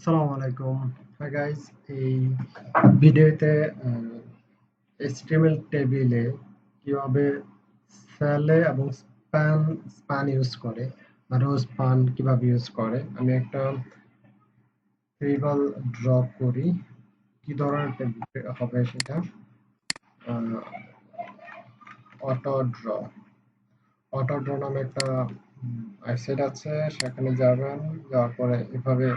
আসসালামু আলাইকুম। Hi guys, এই ভিডিওতে HTML টেবিলে কিভাবে সেলে এবং স্প্যান ইউজ করে আর রো স্প্যান কিভাবে ইউজ করে আমি একটা টেবিল ড্র করি। কি ধরনের টেবিল হবে সেটা অটো ড্র অটো ড্র নামে একটা ওয়েবসাইট আছে, সেখানে যাবেন। যাওয়ার পরে এভাবে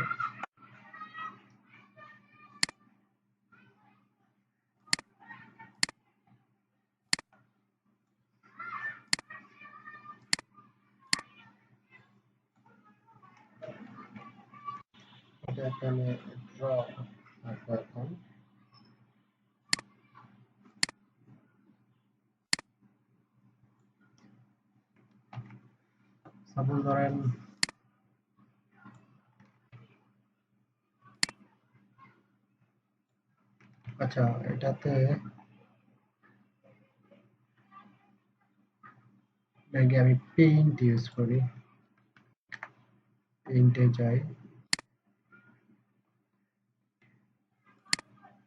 এখানে ড্র এখন সাপোজ ধরেন আচ্ছা, এটাতে নাকি আমি পেইন্ট ইউজ করি। পেইন্টে যাই,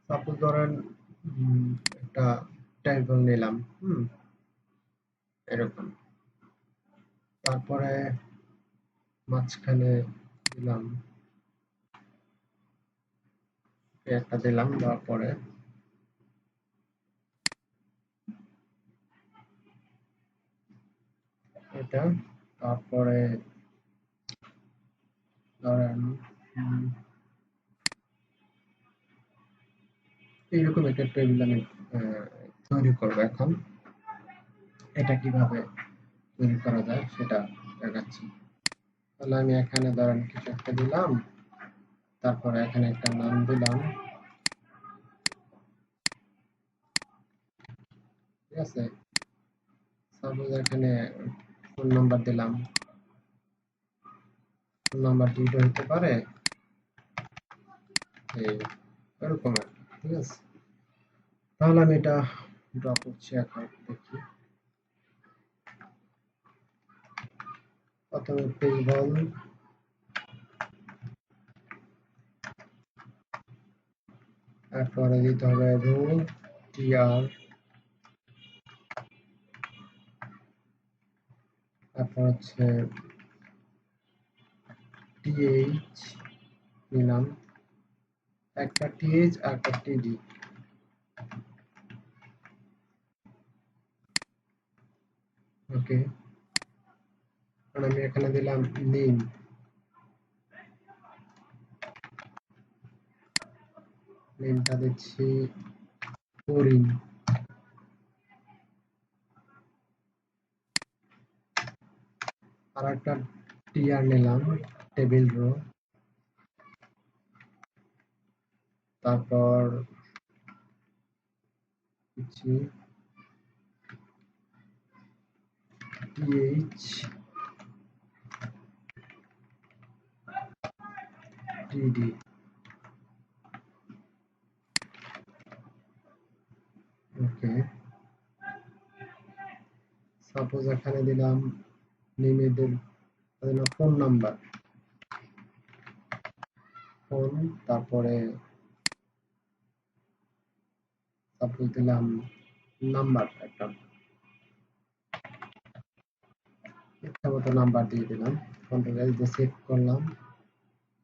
সাপোজ ধরেন একটা টেবিল নিলাম, এরকম। তারপরে মাঝখানে দিলাম, একটা দিলাম, দেওয়ার পরে এটা, তারপরে ধরেন এইরকম একটা টেবিল আমি তৈরি করবো এখন। এটা কিভাবে তৈরি করা যায় সেটা দেখাচ্ছি। তাহলে আমি এখানে ধরেন কিছু একটা দিলাম, তারপরে এখানে একটা নাম দিলাম, ঠিক আছে। সাপোজ এখানে ফোন নাম্বার দিলাম, ফোন নাম্বার দুইটা হতে পারে, এই এরকম আর কি, ঠিক আছে। তাহলে আমি এটা ড্র করছি এখন, দেখি। প্রথমে টেবল, তারপরে দিতে হবে রো টিআর, তারপর হচ্ছে টিএইচ নিলাম, একটা টিএইচ আর একটা টিডি। ওকে, আর আমি এখানে দিলাম নেম, নেমটা দিচ্ছি করিম। আর একটা টিআর নিলাম, টেবিল রো, তারপর দিচ্ছি টিএইচ টিডি। ওকে, সাপোজ এখানে দিলাম নেমে দিলাম ফোন নাম্বার, ফোন, তারপরে সাপোজ দিলাম নাম্বার, একটা ইচ্ছা মতো নাম্বার দিয়ে দিলাম। কন্ট্রোল এস দিয়ে সেভ করলাম।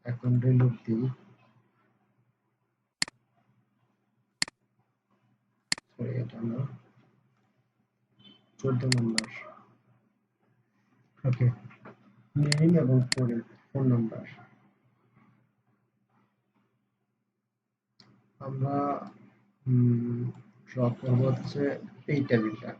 এখন রিলোড দিই, সরি এটা না, 14 নাম্বার। ওকে, নেম এবং ফোন নাম্বার। আমরা ড্র করব হচ্ছে এই টেবিলটা।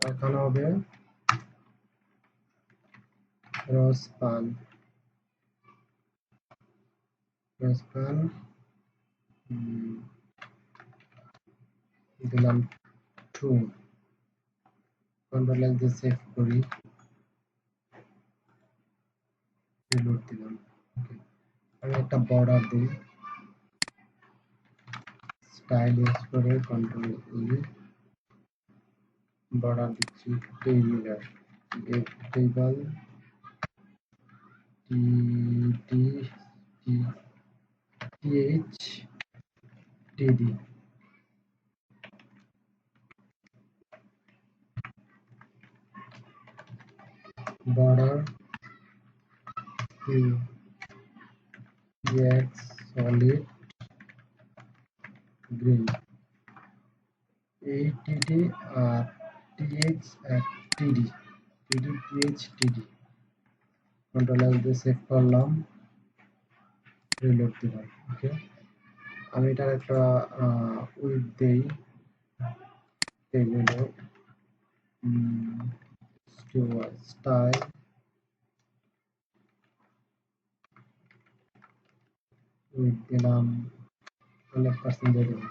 এখানে হবে রোস্পান, রোস্পান দিলাম 2, কন্ট্রোল এস দিয়ে সেভ করি, রিলোড দিলাম। ওকে, আমি একটা বর্ডার দিই, স্টাইল ইউজ করে কন্ট্রোল ই, বর্ডার দিচ্ছি টেবিলের table T T T H T D border x solid green ATD আর TH at TD TH TD control S দিয়ে সেভ করলাম রিলোড দিলাম ওকে আমি এটার একটা উইথ দেই টেবিলে স্টাইল উইথ দিলাম 100% দিয়ে দেবো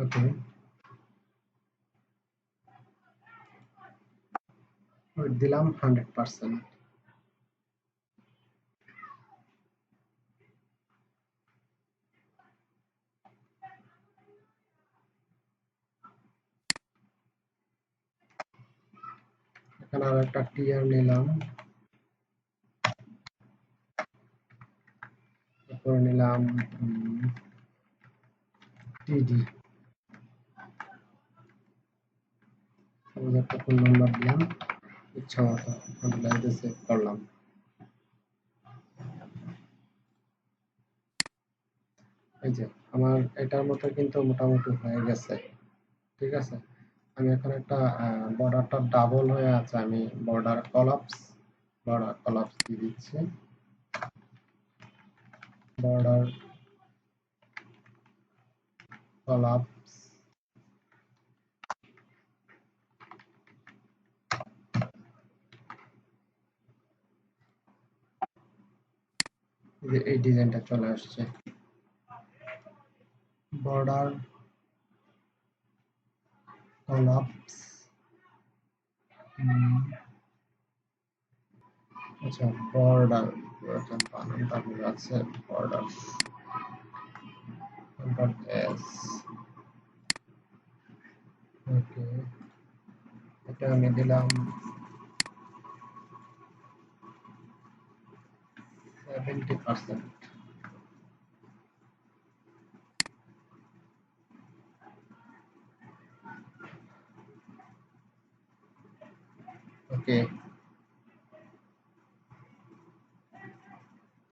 ওকে উইথ দিলাম 100% এখানে আর একটা টিয়ার নিলাম তারপরে নিলাম টিডি একটা ফোন নাম্বার দিলাম ইচ্ছা মতো কন্ট্রোল সেভ করলাম এই যে আমার এটার মতো কিন্তু মোটামুটি হয়ে গেছে ঠিক আছে আমি এখন একটা বর্ডারটা ডাবল হয়ে আছে আমি বর্ডার কলাপস দিয়ে দিচ্ছি বর্ডার কলাপস এই ডিজাইনটা চলে আসছে বর্ডার কলাপস আচ্ছা বর্ডার বানানটা ভুল আছে বর্ডার এস ওকে এটা আমি দিলাম 70% ওকে